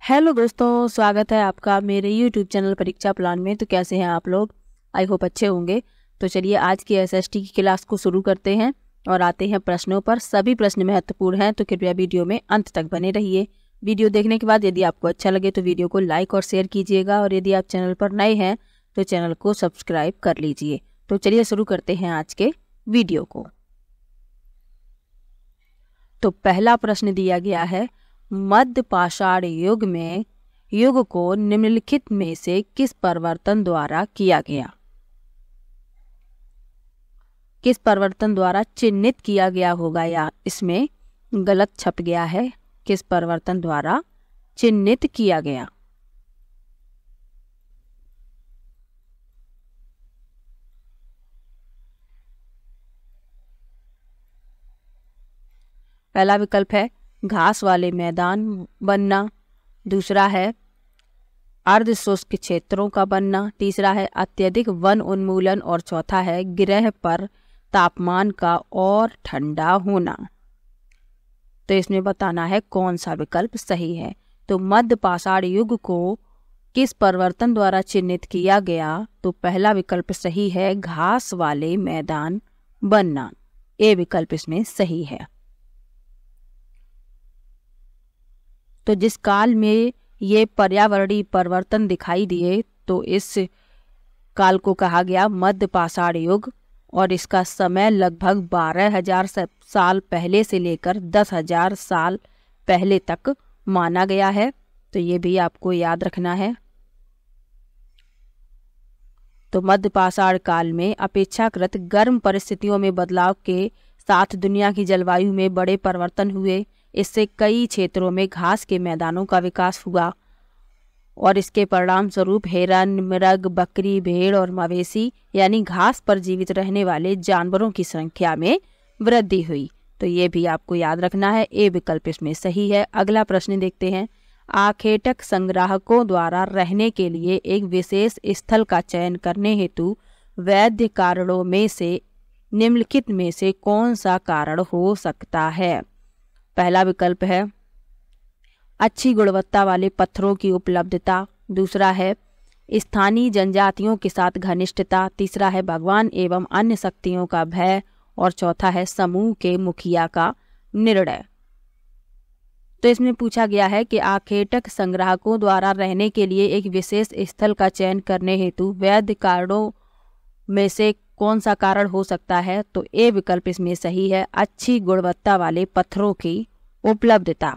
Hello दोस्तों, स्वागत है आपका मेरे यूट्यूब चैनल परीक्षा प्लान में। तो कैसे हैं आप लोग? आई होप अच्छे होंगे। तो चलिए आज की एसएसटी की क्लास को शुरू करते हैं और आते हैं प्रश्नों पर। सभी प्रश्न महत्वपूर्ण हैं तो कृपया वीडियो में अंत तक बने रहिए। वीडियो देखने के बाद यदि आपको अच्छा लगे तो वीडियो को लाइक और शेयर कीजिएगा, और यदि आप चैनल पर नए हैं तो चैनल को सब्सक्राइब कर लीजिए। तो चलिए शुरू करते हैं आज के वीडियो को। तो पहला प्रश्न दिया गया है, मध्य पाषाण युग में युग को निम्नलिखित में से किस परिवर्तन द्वारा किया गया? किस परिवर्तन द्वारा चिन्हित किया गया होगा, या इसमें गलत छप गया है। किस परिवर्तन द्वारा चिन्हित किया गया? पहला विकल्प है घास वाले मैदान बनना, दूसरा है अर्ध शुष्क क्षेत्रों का बनना, तीसरा है अत्यधिक वन उन्मूलन, और चौथा है ग्रह पर तापमान का और ठंडा होना। तो इसमें बताना है कौन सा विकल्प सही है। तो मध्य पाषाण युग को किस परिवर्तन द्वारा चिन्हित किया गया? तो पहला विकल्प सही है, घास वाले मैदान बनना। ए विकल्प इसमें सही है। तो जिस काल में ये पर्यावरणीय परिवर्तन दिखाई दिए तो इस काल को कहा गया मध्य पाषाण युग, और इसका समय लगभग 12,000 साल पहले से लेकर 10,000 साल पहले तक माना गया है। तो ये भी आपको याद रखना है। तो मध्य पाषाण काल में अपेक्षाकृत गर्म परिस्थितियों में बदलाव के साथ दुनिया की जलवायु में बड़े परिवर्तन हुए। इससे कई क्षेत्रों में घास के मैदानों का विकास हुआ, और इसके परिणाम स्वरूप हिरन, मृग, बकरी, भेड़ और मवेशी यानी घास पर जीवित रहने वाले जानवरों की संख्या में वृद्धि हुई। तो ये भी आपको याद रखना है। ए विकल्प इसमें सही है। अगला प्रश्न देखते हैं, आखेटक संग्राहकों द्वारा रहने के लिए एक विशेष स्थल का चयन करने हेतु वैध कारणों में से निम्नलिखित में से कौन सा कारण हो सकता है? पहला विकल्प है अच्छी गुणवत्ता वाले पत्थरों की उपलब्धता, दूसरा है स्थानीय जनजातियों के साथ घनिष्ठता, तीसरा है भगवान एवं अन्य शक्तियों का भय, और चौथा है समूह के मुखिया का निर्णय। तो इसमें पूछा गया है कि आखेटक संग्राहकों द्वारा रहने के लिए एक विशेष स्थल का चयन करने हेतु वैध कारणों में से कौन सा कारण हो सकता है? तो ए विकल्प इसमें सही है, अच्छी गुणवत्ता वाले पत्थरों की उपलब्धता।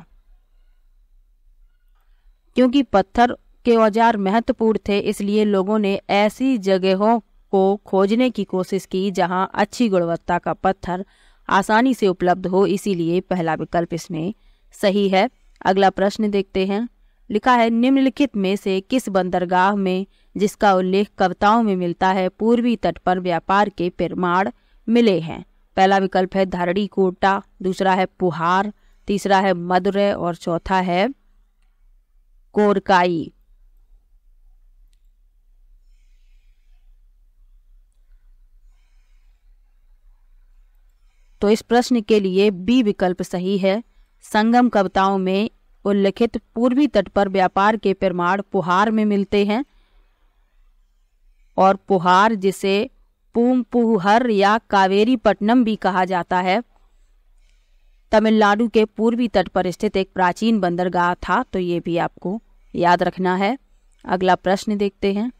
क्योंकि पत्थर के औजार महत्वपूर्ण थे, इसलिए लोगों ने ऐसी जगहों को खोजने की कोशिश की जहां अच्छी गुणवत्ता का पत्थर आसानी से उपलब्ध हो, इसीलिए पहला विकल्प इसमें सही है। अगला प्रश्न देखते हैं। लिखा है, निम्नलिखित में से किस बंदरगाह में, जिसका उल्लेख कविताओं में मिलता है, पूर्वी तट पर व्यापार के प्रमाण मिले हैं? पहला विकल्प है धरड़ी कोटा, दूसरा है पुहार, तीसरा है मदुरै, और चौथा है कोरकाई। तो इस प्रश्न के लिए बी विकल्प सही है। संगम कविताओं में उल्लिखित पूर्वी तट पर व्यापार के प्रमाण पुहार में मिलते हैं, और पुहार जिसे पूमपुहर या कावेरीपट्टनम भी कहा जाता है, तमिलनाडु के पूर्वी तट पर स्थित एक प्राचीन बंदरगाह था। तो ये भी आपको याद रखना है। अगला प्रश्न देखते हैं।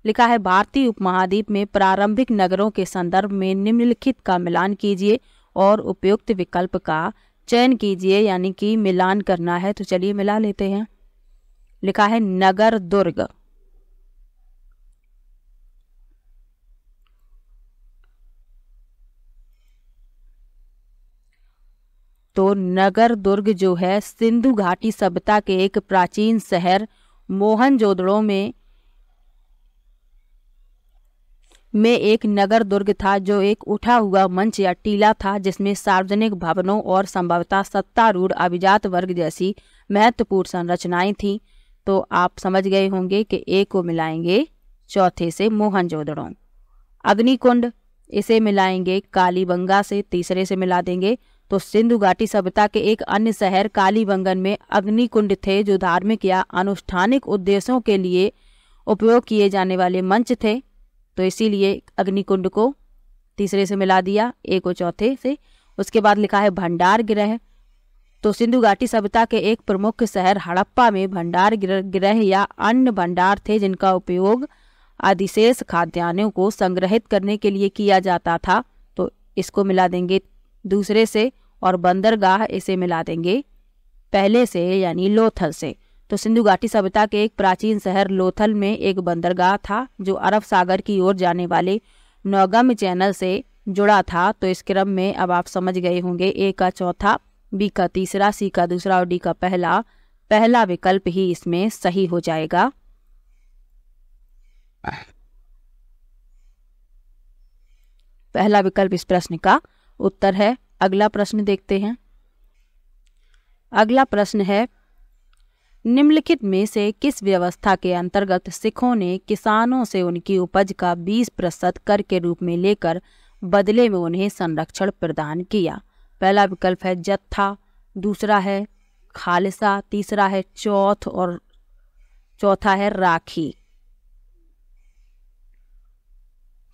लिखा है, भारतीय उपमहाद्वीप में प्रारंभिक नगरों के संदर्भ में निम्नलिखित का मिलान कीजिए और उपयुक्त विकल्प का चयन कीजिए, यानी कि मिलान करना है। तो चलिए मिला लेते हैं। लिखा है नगर दुर्ग, तो नगर दुर्ग जो है सिंधु घाटी सभ्यता के एक प्राचीन शहर मोहनजोदड़ो में एक नगर दुर्ग था, जो एक उठा हुआ मंच या टीला था जिसमें सार्वजनिक भवनों और संभवतः सत्तारूढ़ अभिजात वर्ग जैसी महत्वपूर्ण संरचनाएं थीं। तो आप समझ गए होंगे कि ए को मिलाएंगे चौथे से मोहनजोदड़ो। अग्निकुंड, इसे मिलाएंगे कालीबंगा से, तीसरे से मिला देंगे तो सिंधु घाटी सभ्यता के एक अन्य शहर कालीबंगन में अग्निकुंड थे, जो धार्मिक या अनुष्ठानिक उद्देश्यों के लिए उपयोग किए जाने वाले मंच थे। तो इसीलिए अग्निकुंड को तीसरे से मिला दिया, ए को चौथे से। उसके बाद लिखा है भंडार गृह। तो सिंधु घाटी सभ्यता के एक प्रमुख शहर हड़प्पा में भंडार गृह या अन्न भंडार थे, जिनका उपयोग अधिशेष खाद्यान्नों को संग्रहित करने के लिए किया जाता था। तो इसको मिला देंगे दूसरे से, और बंदरगाह इसे मिला देंगे पहले से यानी लोथल से। तो सिंधु घाटी सभ्यता के एक प्राचीन शहर लोथल में एक बंदरगाह था, जो अरब सागर की ओर जाने वाले नौगम चैनल से जुड़ा था। तो इस क्रम में अब आप समझ गए होंगे, ए का चौथा, बी का तीसरा, सी का दूसरा और डी का पहला। पहला विकल्प ही इसमें सही हो जाएगा। पहला विकल्प इस प्रश्न का उत्तर है। अगला प्रश्न देखते हैं। अगला प्रश्न है, निम्नलिखित में से किस व्यवस्था के अंतर्गत सिखों ने किसानों से उनकी उपज का 20% कर के रूप में लेकर बदले में उन्हें संरक्षण प्रदान किया? पहला विकल्प है जत्था, दूसरा है खालसा, तीसरा है चौथ और चौथा है राखी।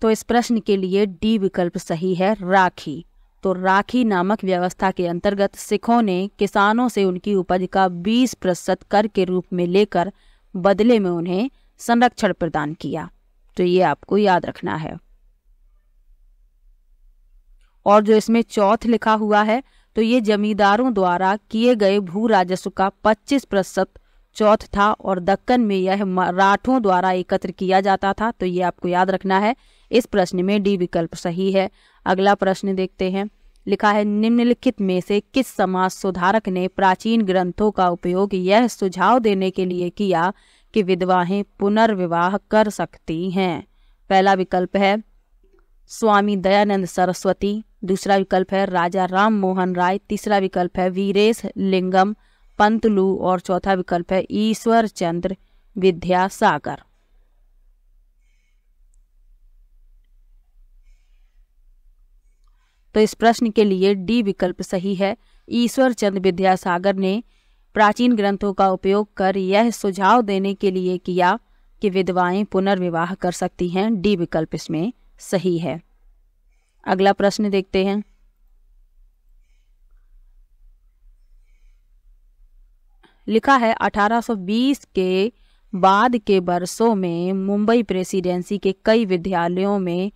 तो इस प्रश्न के लिए डी विकल्प सही है, राखी। तो राखी नामक व्यवस्था के अंतर्गत सिखों ने किसानों से उनकी उपज का 20% कर के रूप में लेकर बदले में उन्हें संरक्षण प्रदान किया। तो ये आपको याद रखना है। और जो इसमें चौथ लिखा हुआ है, तो ये जमींदारों द्वारा किए गए भू राजस्व का 25% चौथ था, और दक्कन में यह मराठों द्वारा एकत्र किया जाता था। तो ये आपको याद रखना है। इस प्रश्न में डी विकल्प सही है। अगला प्रश्न देखते हैं। लिखा है, निम्नलिखित में से किस समाज सुधारक ने प्राचीन ग्रंथों का उपयोग यह सुझाव देने के लिए किया कि विधवाएं पुनर्विवाह कर सकती हैं? पहला विकल्प है स्वामी दयानंद सरस्वती, दूसरा विकल्प है राजा राम मोहन राय, तीसरा विकल्प है वीरेश लिंगम पंतलू और चौथा विकल्प है ईश्वर चंद्र विद्यासागर। तो इस प्रश्न के लिए डी विकल्प सही है। ईश्वर चंद्र विद्यासागर ने प्राचीन ग्रंथों का उपयोग कर यह सुझाव देने के लिए किया कि विधवाएं पुनर्विवाह कर सकती हैं। डी विकल्प इसमें सही है। अगला प्रश्न देखते हैं। लिखा है, 1820 के बाद के वर्षों में मुंबई प्रेसिडेंसी के कई विद्यालयों में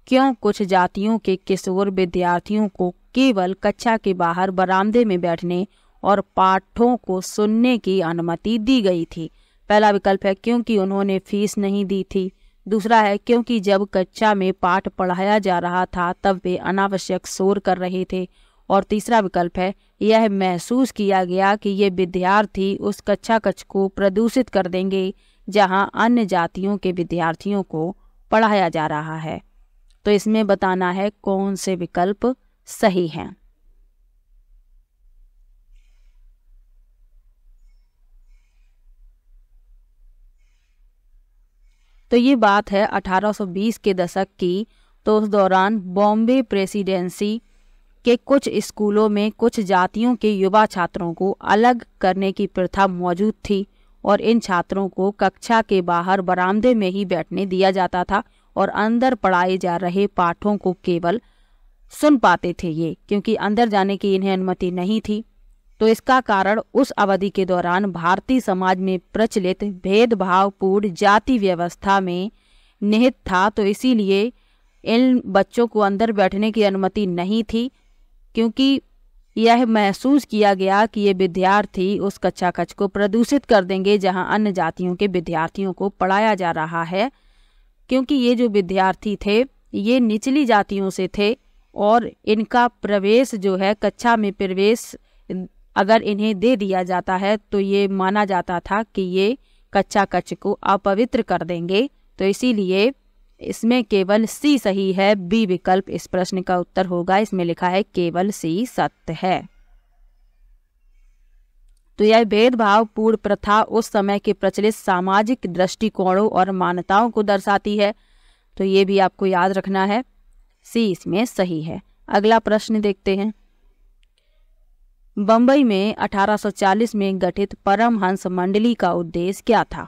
क्यों कुछ जातियों के किशोर विद्यार्थियों को केवल कक्षा के बाहर बरामदे में बैठने और पाठों को सुनने की अनुमति दी गई थी? पहला विकल्प है क्योंकि उन्होंने फीस नहीं दी थी, दूसरा है क्योंकि जब कक्षा में पाठ पढ़ाया जा रहा था तब वे अनावश्यक शोर कर रहे थे, और तीसरा विकल्प है यह महसूस किया गया कि ये विद्यार्थी उस कक्षा कक्ष को प्रदूषित कर देंगे जहां अन्य जातियों के विद्यार्थियों को पढ़ाया जा रहा है। तो इसमें बताना है कौन से विकल्प सही हैं। तो ये बात है 1820 के दशक की। तो उस दौरान बॉम्बे प्रेसिडेंसी के कुछ स्कूलों में कुछ जातियों के युवा छात्रों को अलग करने की प्रथा मौजूद थी, और इन छात्रों को कक्षा के बाहर बरामदे में ही बैठने दिया जाता था और अंदर पढ़ाए जा रहे पाठों को केवल सुन पाते थे ये, क्योंकि अंदर जाने की इन्हें अनुमति नहीं थी। तो इसका कारण उस अवधि के दौरान भारतीय समाज में प्रचलित भेदभावपूर्ण जाति व्यवस्था में निहित था। तो इसीलिए इन बच्चों को अंदर बैठने की अनुमति नहीं थी, क्योंकि यह महसूस किया गया कि ये विद्यार्थी उस कक्षा कक्ष को प्रदूषित कर देंगे जहां अन्य जातियों के विद्यार्थियों को पढ़ाया जा रहा है। क्योंकि ये जो विद्यार्थी थे ये निचली जातियों से थे, और इनका प्रवेश जो है कक्षा में प्रवेश अगर इन्हें दे दिया जाता है तो ये माना जाता था कि ये कक्षा कक्ष को अपवित्र कर देंगे। तो इसीलिए इसमें केवल सी सही है। बी विकल्प इस प्रश्न का उत्तर होगा। इसमें लिखा है केवल सी सत्य है। तो यह भेदभावपूर्ण प्रथा उस समय के प्रचलित सामाजिक दृष्टिकोणों और मान्यताओं को दर्शाती है। तो ये भी आपको याद रखना है। सी इसमें सही है। अगला प्रश्न देखते हैं। बम्बई में 1840 में गठित परमहंस मंडली का उद्देश्य क्या था?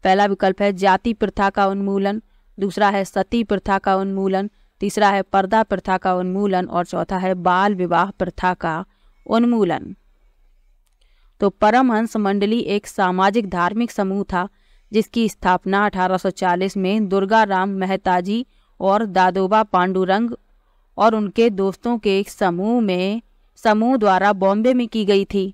पहला विकल्प है जाति प्रथा का उन्मूलन, दूसरा है सती प्रथा का उन्मूलन, तीसरा है पर्दा प्रथा का उन्मूलन और चौथा है बाल विवाह प्रथा का उन्मूलन। तो परमहंस मंडली एक सामाजिक धार्मिक समूह था जिसकी स्थापना 1840 में दुर्गाराम मेहताजी और दादोबा पांडुरंग और उनके दोस्तों के एक समूह द्वारा बॉम्बे में की गई थी।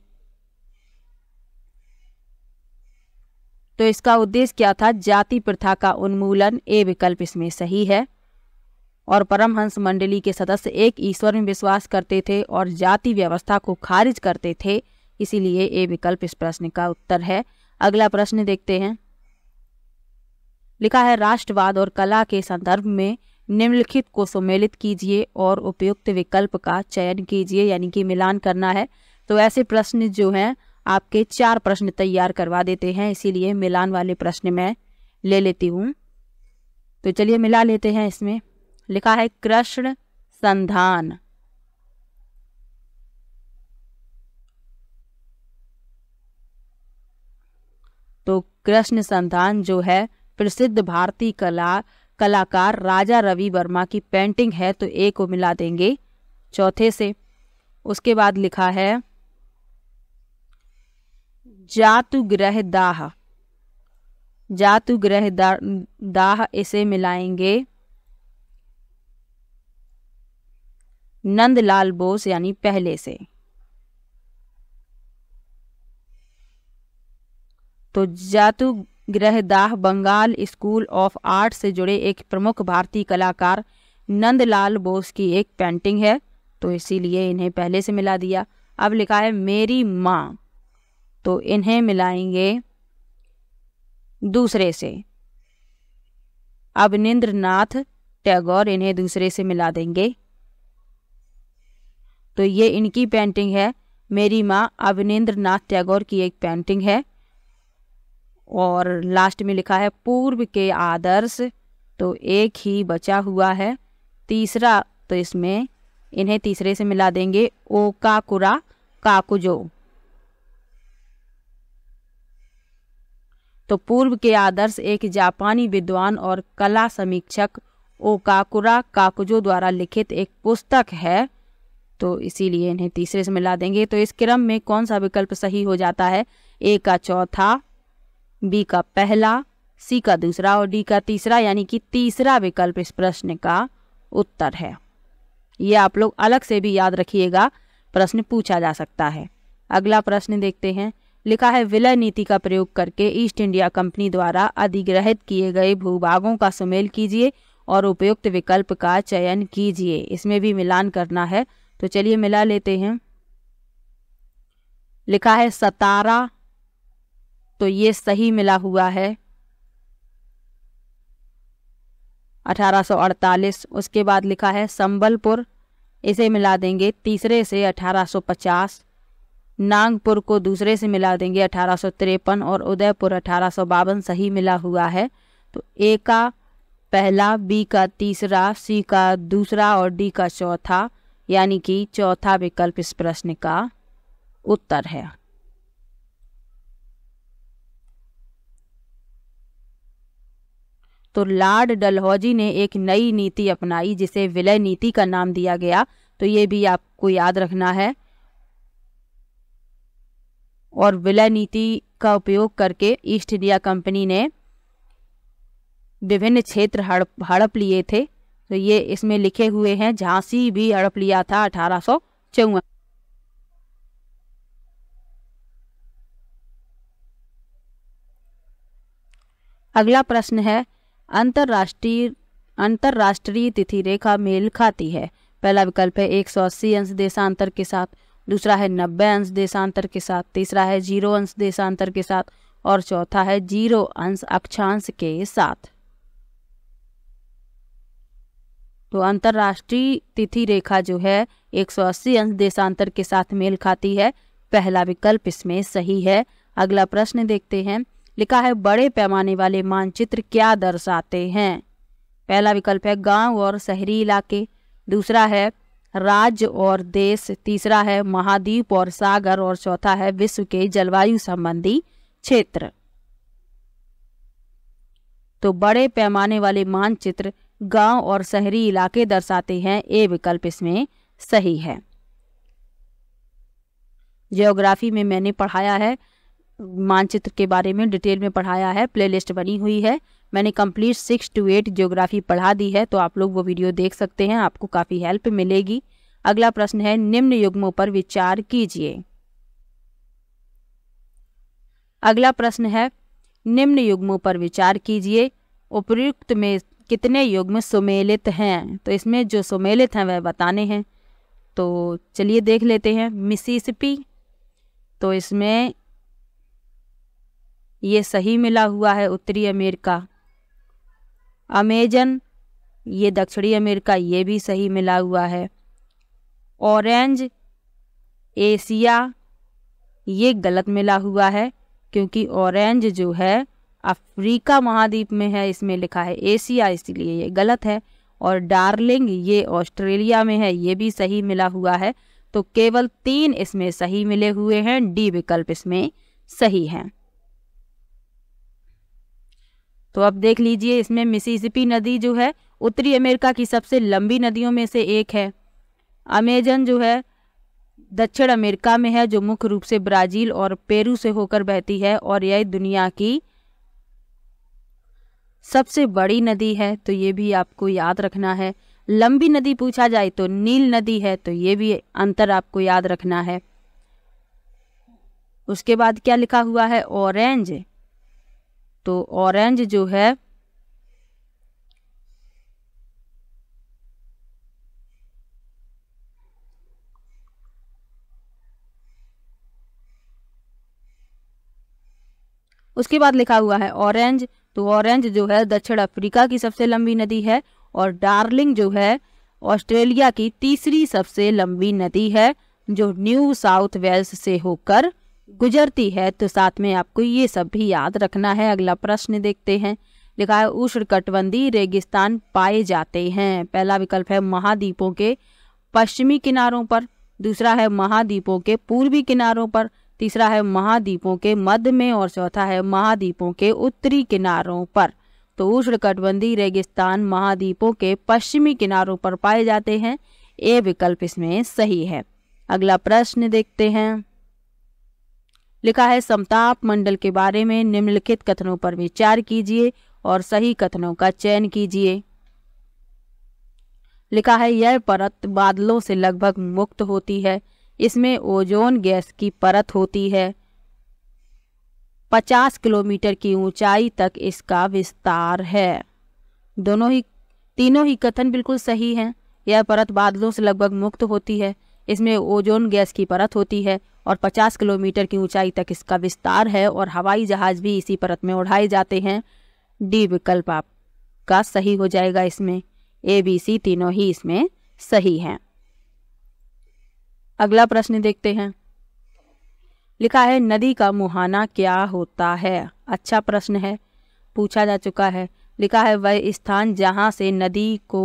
तो इसका उद्देश्य क्या था? जाति प्रथा का उन्मूलन। ए विकल्प इसमें सही है। और परमहंस मंडली के सदस्य एक ईश्वर में विश्वास करते थे और जाति व्यवस्था को खारिज करते थे, इसीलिए ए विकल्प इस प्रश्न का उत्तर है। अगला प्रश्न देखते हैं। लिखा है राष्ट्रवाद और कला के संदर्भ में निम्नलिखित को सम्मिलित कीजिए और उपयुक्त विकल्प का चयन कीजिए, यानी कि मिलान करना है। तो ऐसे प्रश्न जो हैं आपके 4 प्रश्न तैयार करवा देते हैं, इसीलिए मिलान वाले प्रश्न मैं ले लेती हूँ। तो चलिए मिला लेते हैं। इसमें लिखा है कृष्ण संधान। तो कृष्ण संधान जो है प्रसिद्ध भारतीय कलाकार राजा रवि वर्मा की पेंटिंग है, तो ए को मिला देंगे चौथे से। उसके बाद लिखा है जातुग्रह दाह। जातुग्रह दाह इसे मिलाएंगे नंदलाल बोस यानी पहले से। तो जातुग्रह दाह बंगाल स्कूल ऑफ आर्ट से जुड़े एक प्रमुख भारतीय कलाकार नंदलाल बोस की एक पेंटिंग है, तो इसीलिए इन्हें पहले से मिला दिया। अब लिखा है मेरी माँ, तो इन्हें मिलाएंगे दूसरे से। अवनींद्रनाथ टैगोर, इन्हें दूसरे से मिला देंगे। तो ये इनकी पेंटिंग है, मेरी माँ अवनींद्रनाथ टैगोर की एक पेंटिंग है। और लास्ट में लिखा है पूर्व के आदर्श, तो एक ही बचा हुआ है तीसरा, तो इसमें इन्हें तीसरे से मिला देंगे ओकाकुरा काकुजो। तो पूर्व के आदर्श एक जापानी विद्वान और कला समीक्षक ओकाकुरा काकुजो द्वारा लिखित एक पुस्तक है, तो इसीलिए इन्हें तीसरे से मिला देंगे। तो इस क्रम में कौन सा विकल्प सही हो जाता है? ए का चौथा, बी का पहला, सी का दूसरा और डी का तीसरा, यानी कि तीसरा विकल्प इस प्रश्न का उत्तर है। ये आप लोग अलग से भी याद रखिएगा, प्रश्न पूछा जा सकता है। अगला प्रश्न देखते हैं। लिखा है विलय नीति का प्रयोग करके ईस्ट इंडिया कंपनी द्वारा अधिग्रहित किए गए भूभागों का सुमेल कीजिए और उपयुक्त विकल्प का चयन कीजिए। इसमें भी मिलान करना है, तो चलिए मिला लेते हैं। लिखा है सतारा, तो ये सही मिला हुआ है 1848। उसके बाद लिखा है संबलपुर, इसे मिला देंगे तीसरे से 1850। नागपुर को दूसरे से मिला देंगे 1853 और उदयपुर 1852 सही मिला हुआ है। तो ए का पहला, बी का तीसरा, सी का दूसरा और डी का चौथा, यानी कि चौथा विकल्प इस प्रश्न का उत्तर है। तो लॉर्ड डलहौजी ने एक नई नीति अपनाई जिसे विलय नीति का नाम दिया गया, तो ये भी आपको याद रखना है। और विलय नीति का उपयोग करके ईस्ट इंडिया कंपनी ने विभिन्न क्षेत्र हड़प लिए थे, तो ये इसमें लिखे हुए हैं। झांसी भी हड़प लिया था 1854। अगला प्रश्न है अंतरराष्ट्रीय तिथि रेखा मेल खाती है। पहला विकल्प है 180 अंश देशांतर के साथ, दूसरा है 90 अंश देशांतर के साथ, तीसरा है 0 अंश देशांतर के साथ और चौथा है 0 अंश अक्षांश के साथ। तो अंतरराष्ट्रीय तिथि रेखा जो है 180 अंश देशांतर के साथ मेल खाती है। पहला विकल्प इसमें सही है। अगला प्रश्न देखते हैं। लिखा है बड़े पैमाने वाले मानचित्र क्या दर्शाते हैं? पहला विकल्प है गांव और शहरी इलाके, दूसरा है राज्य और देश, तीसरा है महाद्वीप और सागर, और चौथा है विश्व के जलवायु संबंधी क्षेत्र। तो बड़े पैमाने वाले मानचित्र गांव और शहरी इलाके दर्शाते हैं, ए विकल्प इसमें सही है। ज्योग्राफी में मैंने पढ़ाया है, मानचित्र के बारे में डिटेल में पढ़ाया है, प्लेलिस्ट बनी हुई है, मैंने कंप्लीट 6 to 8 ज्योग्राफी पढ़ा दी है, तो आप लोग वो वीडियो देख सकते हैं, आपको काफ़ी हेल्प मिलेगी। अगला प्रश्न है, निम्न युग्मों पर विचार कीजिए। अगला प्रश्न है, निम्न युग्मों पर विचार कीजिए, उपयुक्त में कितने युग्म सुमेलित हैं? तो इसमें जो सुमेलित हैं वह बताने हैं, तो चलिए देख लेते हैं। मिसिसिपी, तो इसमें ये सही मिला हुआ है, उत्तरी अमेरिका। अमेजन, ये दक्षिणी अमेरिका, ये भी सही मिला हुआ है। ऑरेंज, एशिया, ये गलत मिला हुआ है, क्योंकि ऑरेंज जो है अफ्रीका महाद्वीप में है, इसमें लिखा है एशिया, इसलिए ये गलत है। और डार्लिंग, ये ऑस्ट्रेलिया में है, ये भी सही मिला हुआ है। तो केवल 3 इसमें सही मिले हुए हैं, डी विकल्प इसमें सही है। तो अब देख लीजिए, इसमें मिसिसिपी नदी जो है उत्तरी अमेरिका की सबसे लंबी नदियों में से एक है। अमेजन जो है दक्षिण अमेरिका में है, जो मुख्य रूप से ब्राजील और पेरू से होकर बहती है, और यह दुनिया की सबसे बड़ी नदी है, तो ये भी आपको याद रखना है। लंबी नदी पूछा जाए तो नील नदी है, तो ये भी अंतर आपको याद रखना है। उसके बाद क्या लिखा हुआ है, ऑरेंज, तो ऑरेंज जो है उसके बाद लिखा हुआ है ऑरेंज, तो ऑरेंज जो है दक्षिण अफ्रीका की सबसे लंबी नदी है, और डार्लिंग जो है ऑस्ट्रेलिया की तीसरी सबसे लंबी नदी है, जो न्यू साउथ वेल्स से होकर गुजरती है। तो साथ में आपको ये सब भी याद रखना है। अगला प्रश्न देखते हैं, लिखा है उष्णकटिबंधीय रेगिस्तान पाए जाते हैं। पहला विकल्प है महाद्वीपों के पश्चिमी किनारों पर, दूसरा है महाद्वीपों के पूर्वी किनारों पर, तीसरा है महाद्वीपों के मध्य में, और चौथा है महाद्वीपों के उत्तरी किनारों पर। तो उष्णकटिबंधीय रेगिस्तान महाद्वीपों के पश्चिमी किनारों पर पाए जाते हैं, ए विकल्प इसमें सही है। अगला प्रश्न देखते हैं, लिखा है समताप मंडल के बारे में निम्नलिखित कथनों पर विचार कीजिए और सही कथनों का चयन कीजिए। लिखा है यह परत बादलों से लगभग मुक्त होती है, इसमें ओजोन गैस की परत होती है, 50 किलोमीटर की ऊंचाई तक इसका विस्तार है। तीनों ही कथन बिल्कुल सही हैं। यह परत बादलों से लगभग मुक्त होती है, इसमें ओजोन गैस की परत होती है, और 50 किलोमीटर की ऊंचाई तक इसका विस्तार है, और हवाई जहाज भी इसी परत में उड़ाए जाते हैं। डी विकल्प आपका सही हो जाएगा। इसमें ए बी सी तीनों ही इसमें सही हैं। अगला प्रश्न देखते हैं, लिखा है नदी का मुहाना क्या होता है। अच्छा प्रश्न है, पूछा जा चुका है। लिखा है वह स्थान जहां से नदी का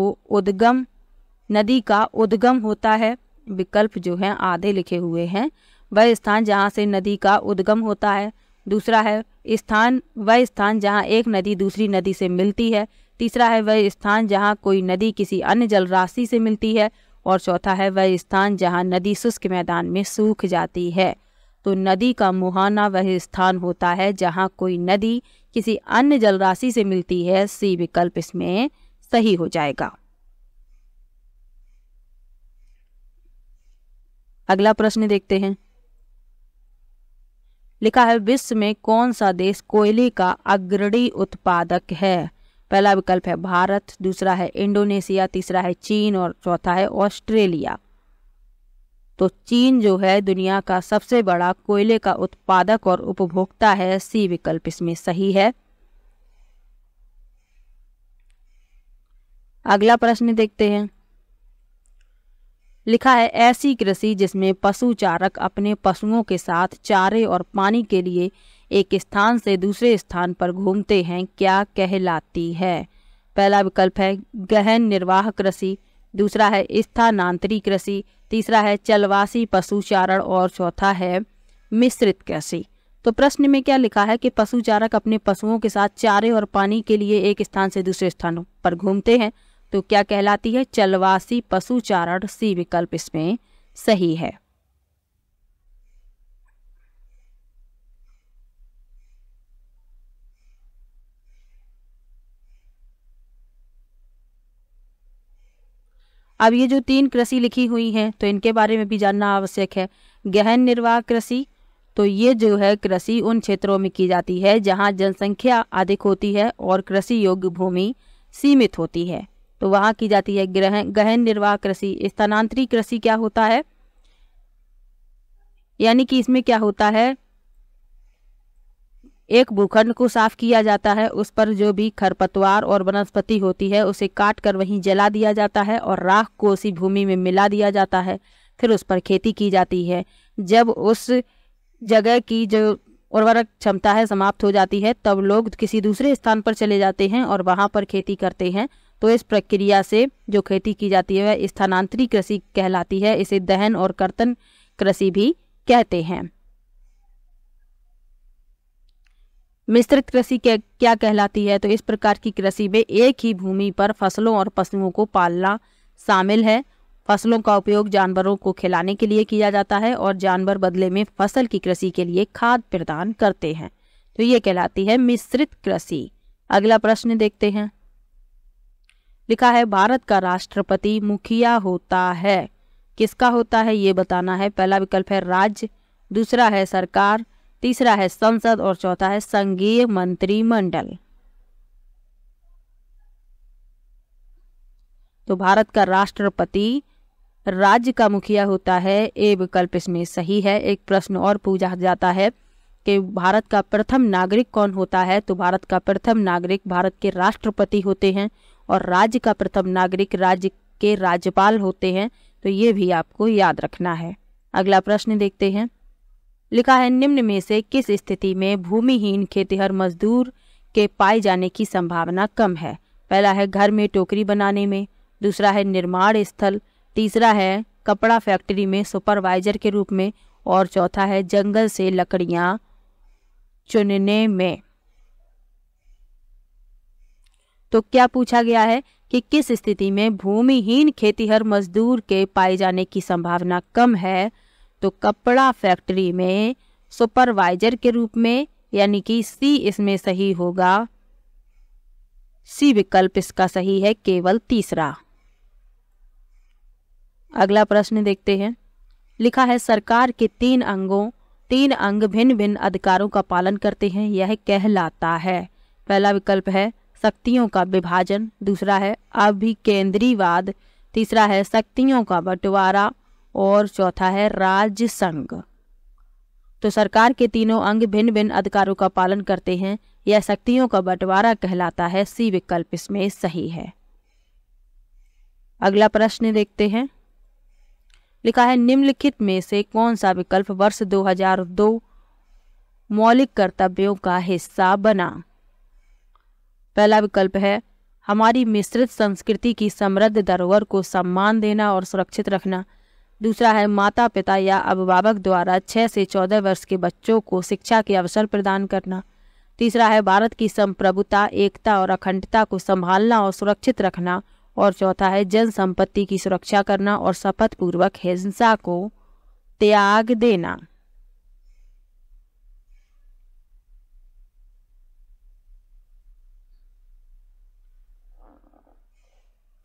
उद्गम होता है। विकल्प जो है आधे लिखे हुए हैं। वह स्थान जहां से नदी का उद्गम होता है। दूसरा है वह स्थान जहां एक नदी दूसरी नदी से मिलती है। तीसरा है वह स्थान जहां कोई नदी किसी अन्य जलराशि से मिलती है, और चौथा है वह स्थान जहां नदी शुष्क मैदान में सूख जाती है। तो नदी का मुहाना वह स्थान होता है जहां कोई नदी किसी अन्य जलराशि से मिलती है। सी विकल्प इसमें सही हो जाएगा। अगला प्रश्न देखते हैं, लिखा है विश्व में कौन सा देश कोयले का अग्रणी उत्पादक है। पहला विकल्प है भारत, दूसरा है इंडोनेशिया, तीसरा है चीन, और चौथा है ऑस्ट्रेलिया। तो चीन जो है दुनिया का सबसे बड़ा कोयले का उत्पादक और उपभोक्ता है। सी विकल्प इसमें सही है। अगला प्रश्न देखते हैं, लिखा है ऐसी कृषि जिसमें पशु चारक अपने पशुओं के साथ चारे और पानी के लिए एक स्थान से दूसरे स्थान पर घूमते हैं क्या कहलाती है। पहला विकल्प है गहन निर्वाह कृषि, दूसरा है स्थानांतरी कृषि, तीसरा है चलवासी पशुचारण और चौथा है मिश्रित कृषि। तो प्रश्न में क्या लिखा है कि पशुचारक अपने पशुओं के साथ चारे और पानी के लिए एक स्थान से दूसरे स्थानों पर घूमते हैं, तो क्या कहलाती है? चलवासी पशुचारण। सी विकल्प इसमें सही है। अब ये जो 3 कृषि लिखी हुई हैं तो इनके बारे में भी जानना आवश्यक है। गहन निर्वाह कृषि, तो ये जो है कृषि उन क्षेत्रों में की जाती है जहां जनसंख्या अधिक होती है और कृषि योग्य भूमि सीमित होती है, तो वहां की जाती है गहन निर्वाह कृषि। स्थानांतरी कृषि क्या होता है? यानी कि इसमें क्या होता है, एक भूखंड को साफ किया जाता है, उस पर जो भी खरपतवार और वनस्पति होती है उसे काट कर वहीं जला दिया जाता है और राख को उसी भूमि में मिला दिया जाता है, फिर उस पर खेती की जाती है। जब उस जगह की जो उर्वरक क्षमता है समाप्त हो जाती है तब लोग किसी दूसरे स्थान पर चले जाते हैं और वहां पर खेती करते हैं। तो इस प्रक्रिया से जो खेती की जाती है वह स्थानांतरी कृषि कहलाती है। इसे दहन और कर्तन कृषि भी कहते हैं। मिश्रित कृषि क्या कहलाती है? तो इस प्रकार की कृषि में एक ही भूमि पर फसलों और पशुओं को पालना शामिल है। फसलों का उपयोग जानवरों को खिलाने के लिए किया जाता है और जानवर बदले में फसल की कृषि के लिए खाद प्रदान करते हैं, तो ये कहलाती है मिश्रित कृषि। अगला प्रश्न देखते हैं। लिखा है भारत का राष्ट्रपति मुखिया होता है, किसका होता है ये बताना है। पहला विकल्प है राज्य, दूसरा है सरकार, तीसरा है संसद और चौथा है संघीय मंत्रिमंडल। तो भारत का राष्ट्रपति राज्य का मुखिया होता है, ए विकल्प इसमें सही है। एक प्रश्न और पूछा जाता है कि भारत का प्रथम नागरिक कौन होता है? तो भारत का प्रथम नागरिक भारत के राष्ट्रपति होते हैं और राज्य का प्रथम नागरिक राज्य के राज्यपाल होते हैं, तो ये भी आपको याद रखना है। अगला प्रश्न देखते हैं। लिखा है निम्न में से किस स्थिति में भूमिहीन खेतिहर मजदूर के पाए जाने की संभावना कम है? पहला है घर में टोकरी बनाने में, दूसरा है निर्माण स्थल, तीसरा है कपड़ा फैक्ट्री में सुपरवाइजर के रूप में और चौथा है जंगल से लकड़ियां चुनने में। तो क्या पूछा गया है कि किस स्थिति में भूमिहीन खेतिहर मजदूर के पाए जाने की संभावना कम है? तो कपड़ा फैक्ट्री में सुपरवाइजर के रूप में, यानी कि सी इसमें सही होगा। सी विकल्प इसका सही है, केवल तीसरा। अगला प्रश्न देखते हैं। लिखा है सरकार के 3 अंग भिन्न भिन्न अधिकारों का पालन करते हैं, यह कहलाता है। पहला विकल्प है शक्तियों का विभाजन, दूसरा है अभिकेंद्रीवाद, तीसरा है शक्तियों का बंटवारा और चौथा है राज्य संघ। तो सरकार के 3 अंग भिन्न भिन्न अधिकारों का पालन करते हैं, यह शक्तियों का बंटवारा कहलाता है। सी विकल्प इसमें सही है। अगला प्रश्न देखते हैं। लिखा है निम्नलिखित में से कौन सा विकल्प वर्ष 2002 मौलिक कर्तव्यों का हिस्सा बना? पहला विकल्प है हमारी मिश्रित संस्कृति की समृद्ध धरोहर को सम्मान देना और सुरक्षित रखना, दूसरा है माता पिता या अभिभावक द्वारा 6 से 14 वर्ष के बच्चों को शिक्षा के अवसर प्रदान करना, तीसरा है भारत की संप्रभुता, एकता और अखंडता को संभालना और सुरक्षित रखना और चौथा है जन संपत्ति की सुरक्षा करना और शपथ पूर्वक हिंसा को त्याग देना।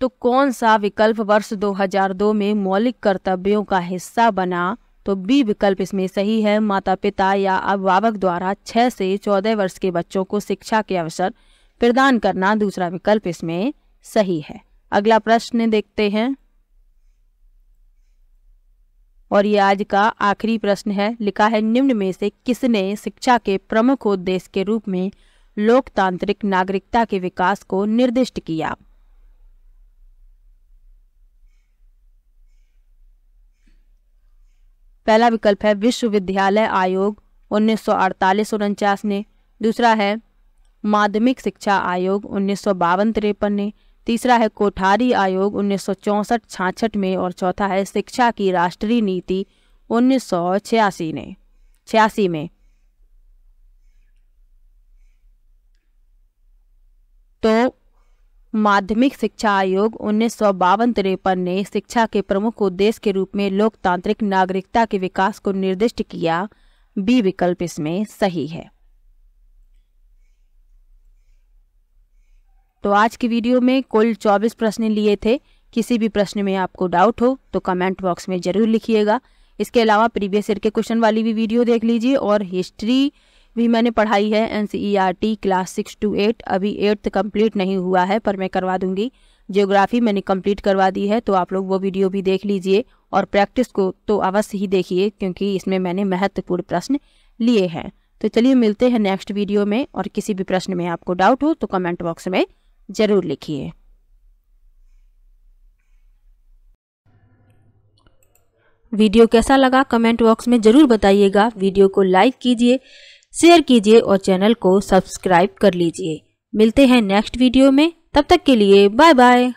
तो कौन सा विकल्प वर्ष 2002 में मौलिक कर्तव्यों का हिस्सा बना? तो बी विकल्प इसमें सही है, माता पिता या अभिभावक द्वारा 6 से 14 वर्ष के बच्चों को शिक्षा के अवसर प्रदान करना, दूसरा विकल्प इसमें सही है। अगला प्रश्न देखते हैं और ये आज का आखिरी प्रश्न है। लिखा है निम्न में से किसने शिक्षा के प्रमुख उद्देश्य के रूप में लोकतांत्रिक नागरिकता के विकास को निर्दिष्ट किया? पहला विकल्प है विश्वविद्यालय आयोग 1948-49 ने, दूसरा है माध्यमिक शिक्षा आयोग 1952-53 ने, तीसरा है कोठारी आयोग 1964-66 में, और चौथा है शिक्षा की राष्ट्रीय नीति 1986 में। तो माध्यमिक शिक्षा आयोग 1952-53 ने शिक्षा के प्रमुख उद्देश्य के रूप में लोकतांत्रिक नागरिकता के विकास को निर्दिष्ट किया। बी विकल्प इसमें सही है। तो आज की वीडियो में कुल 24 प्रश्न लिए थे। किसी भी प्रश्न में आपको डाउट हो तो कमेंट बॉक्स में जरूर लिखिएगा। इसके अलावा प्रीवियस ईयर के क्वेश्चन वाली भी वीडियो देख लीजिए, और हिस्ट्री भी मैंने पढ़ाई है NCERT क्लास 6 to 8, अभी 8th कंप्लीट नहीं हुआ है पर मैं करवा दूंगी। ज्योग्राफी मैंने कंप्लीट करवा दी है, तो आप लोग वो वीडियो भी देख लीजिए, और प्रैक्टिस को तो अवश्य ही देखिए क्योंकि इसमें मैंने महत्वपूर्ण प्रश्न लिए हैं। तो चलिए मिलते हैं नेक्स्ट वीडियो में, और किसी भी प्रश्न में आपको डाउट हो तो कमेंट बॉक्स में जरूर लिखिए। वीडियो कैसा लगा कमेंट बॉक्स में जरूर बताइएगा। वीडियो को लाइक कीजिए, शेयर कीजिए और चैनल को सब्सक्राइब कर लीजिए। मिलते हैं नेक्स्ट वीडियो में, तब तक के लिए बाय बाय।